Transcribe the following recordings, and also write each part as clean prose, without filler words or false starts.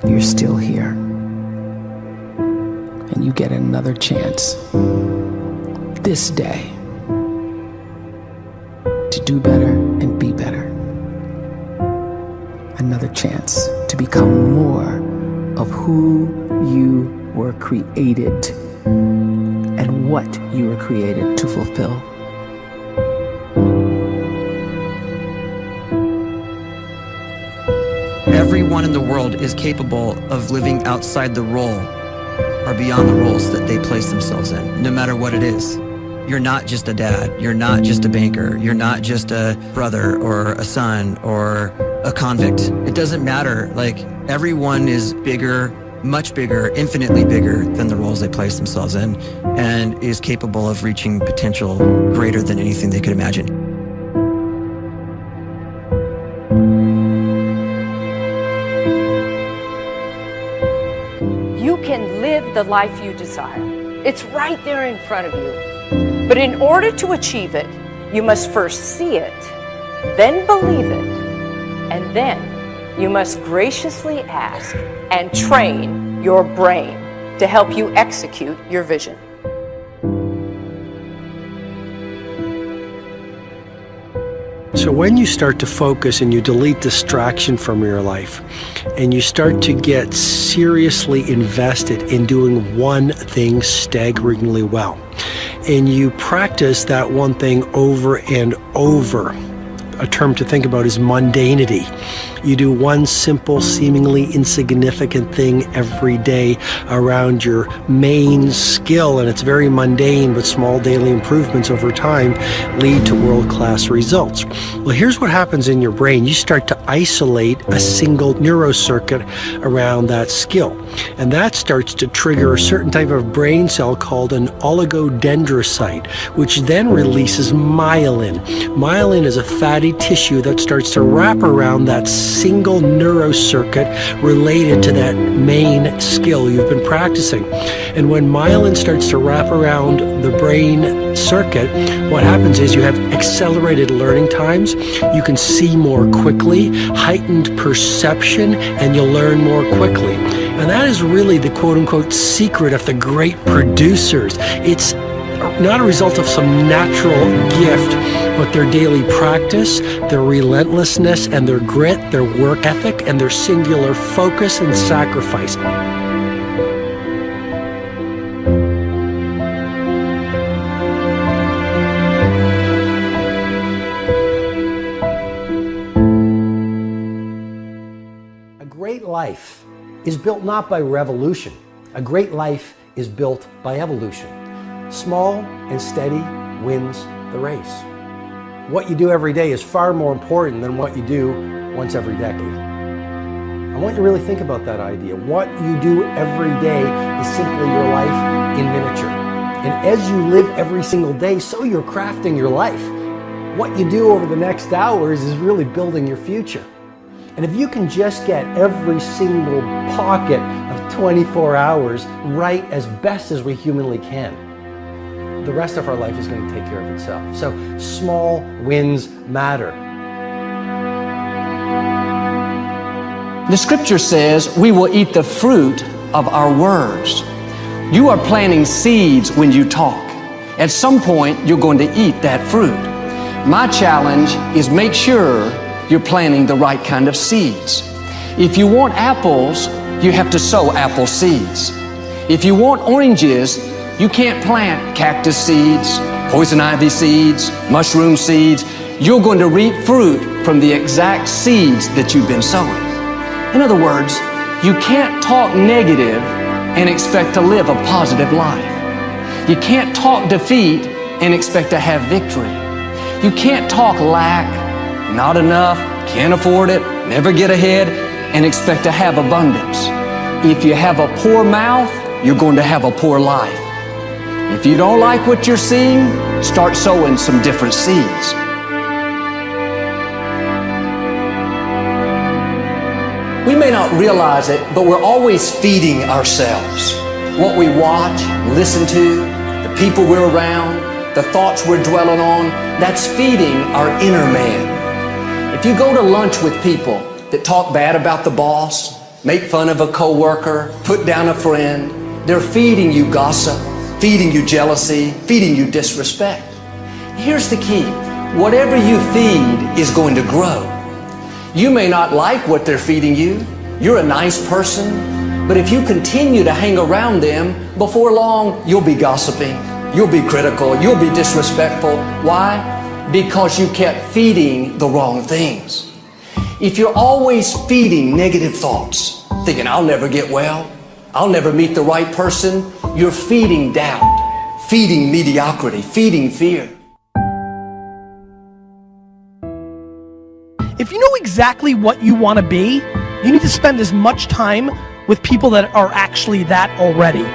you're still here. And you get another chance this day to do better and be better. Another chance to become more of who you were created and what you were created to fulfill. Everyone in the world is capable of living outside the role or beyond the roles that they place themselves in, no matter what it is. You're not just a dad, you're not just a banker, you're not just a brother or a son or a convict. It doesn't matter. Like, everyone is bigger, much bigger, infinitely bigger than the roles they place themselves in, and is capable of reaching potential greater than anything they could imagine. You can live the life you desire. It's right there in front of you. But in order to achieve it, you must first see it, then believe it, and then you must graciously ask and train your brain to help you execute your vision. So when you start to focus and you delete distraction from your life, and you start to get seriously invested in doing one thing staggeringly well, and you practice that one thing over and over, a term to think about is mundanity. You do one simple, seemingly insignificant thing every day around your main skill, and it's very mundane, but small daily improvements over time lead to world-class results. Well, here's what happens in your brain. You start to isolate a single neurocircuit around that skill, and that starts to trigger a certain type of brain cell called an oligodendrocyte, which then releases myelin. Myelin is a fatty tissue that starts to wrap around that single neurocircuit related to that main skill you've been practicing. And when myelin starts to wrap around the brain circuit, what happens is you have accelerated learning times, you can see more quickly, heightened perception, and you'll learn more quickly. And that is really the quote-unquote secret of the great producers. It's not a result of some natural gift, but their daily practice, their relentlessness and their grit, their work ethic, and their singular focus and sacrifice. A great life is built not by revolution. A great life is built by evolution. Small and steady wins the race. What you do every day is far more important than what you do once every decade. I want you to really think about that idea. What you do every day is simply your life in miniature. And as you live every single day, so you're crafting your life. What you do over the next hours is really building your future. And if you can just get every single pocket of 24 hours right as best as we humanly can, the rest of our life is going to take care of itself. So small wins matter. The scripture says we will eat the fruit of our words. You are planting seeds when you talk. At some point, you're going to eat that fruit. My challenge is make sure you're planting the right kind of seeds. If you want apples, you have to sow apple seeds. If you want oranges, you can't plant cactus seeds, poison ivy seeds, mushroom seeds. You're going to reap fruit from the exact seeds that you've been sowing. In other words, you can't talk negative and expect to live a positive life. You can't talk defeat and expect to have victory. You can't talk lack, not enough, can't afford it, never get ahead, and expect to have abundance. If you have a poor mouth, you're going to have a poor life. If you don't like what you're seeing, start sowing some different seeds. We may not realize it, but we're always feeding ourselves. What we watch, listen to, the people we're around, the thoughts we're dwelling on, that's feeding our inner man. If you go to lunch with people that talk bad about the boss, make fun of a coworker, put down a friend. They're feeding you gossip, feeding you jealousy, feeding you disrespect. Here's the key. Whatever you feed is going to grow. You may not like what they're feeding you. You're a nice person, but if you continue to hang around them, before long, you'll be gossiping. You'll be critical. You'll be disrespectful. Why? Because you kept feeding the wrong things. If you're always feeding negative thoughts, thinking, I'll never get well, I'll never meet the right person, you're feeding doubt, feeding mediocrity, feeding fear. If you know exactly what you want to be, you need to spend as much time with people that are actually that already.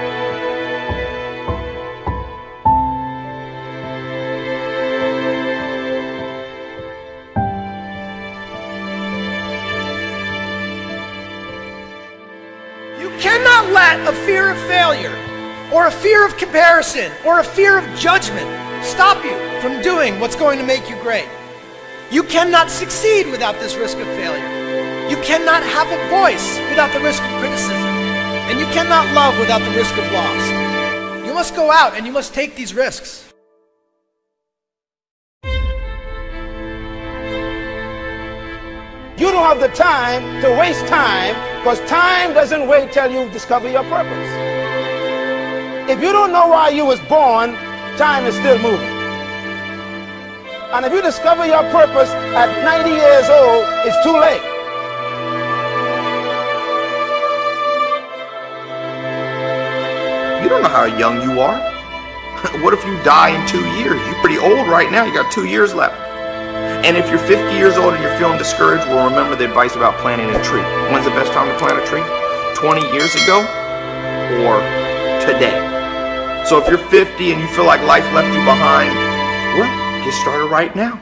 You cannot let a fear of failure, or a fear of comparison, or a fear of judgment stop you from doing what's going to make you great. You cannot succeed without this risk of failure. You cannot have a voice without the risk of criticism. And you cannot love without the risk of loss. You must go out and you must take these risks. You don't have the time to waste time, because time doesn't wait till you discover your purpose. If you don't know why you was born, time is still moving. And if you discover your purpose at 90 years old, it's too late. You don't know how young you are. What if you die in 2 years? You're pretty old right now. You got 2 years left. And if you're 50 years old and you're feeling discouraged, well, remember the advice about planting a tree. When's the best time to plant a tree? 20 years ago or today? So if you're 50 and you feel like life left you behind, well, get started right now.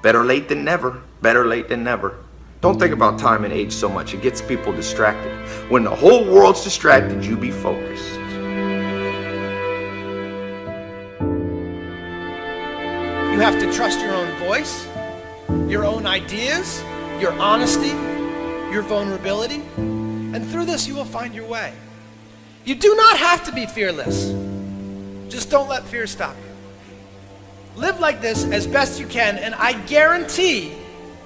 Better late than never. Better late than never. Don't think about time and age so much. It gets people distracted. When the whole world's distracted, you be focused. You have to trust your own voice, your own ideas, your honesty, your vulnerability, and through this you will find your way. You do not have to be fearless. Just don't let fear stop you. Live like this as best you can, and I guarantee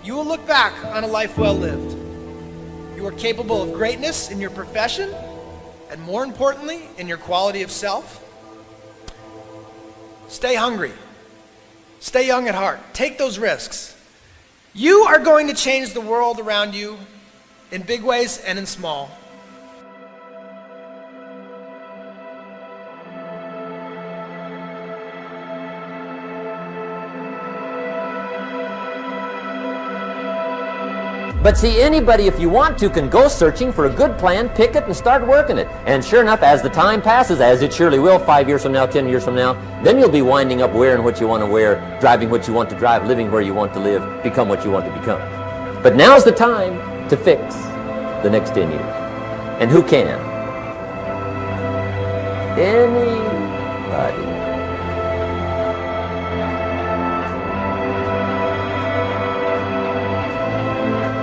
you will look back on a life well lived. You are capable of greatness in your profession, and more importantly, in your quality of self. Stay hungry. Stay young at heart. Take those risks. You are going to change the world around you in big ways and in small. But see, anybody, if you want to, can go searching for a good plan, pick it, and start working it. And sure enough, as the time passes, as it surely will 5 years from now, 10 years from now, then you'll be winding up wearing what you want to wear, driving what you want to drive, living where you want to live, become what you want to become. But now's the time to fix the next 10 years. And who can? Anybody.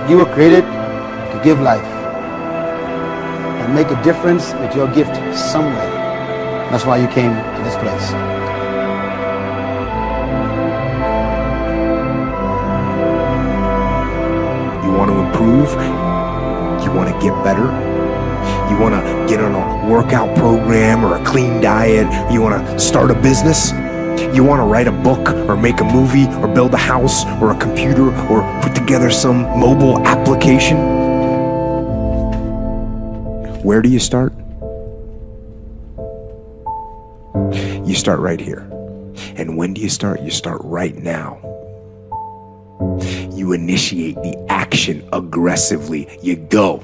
You were created to give life and make a difference with your gift somewhere. That's why you came to this place. You want to improve? You want to get better? You want to get on a workout program or a clean diet? You want to start a business? You want to write a book or make a movie or build a house or a computer or put together some mobile application? Where do you start? You start right here. And when do you start? You start right now. You initiate the action aggressively. You go.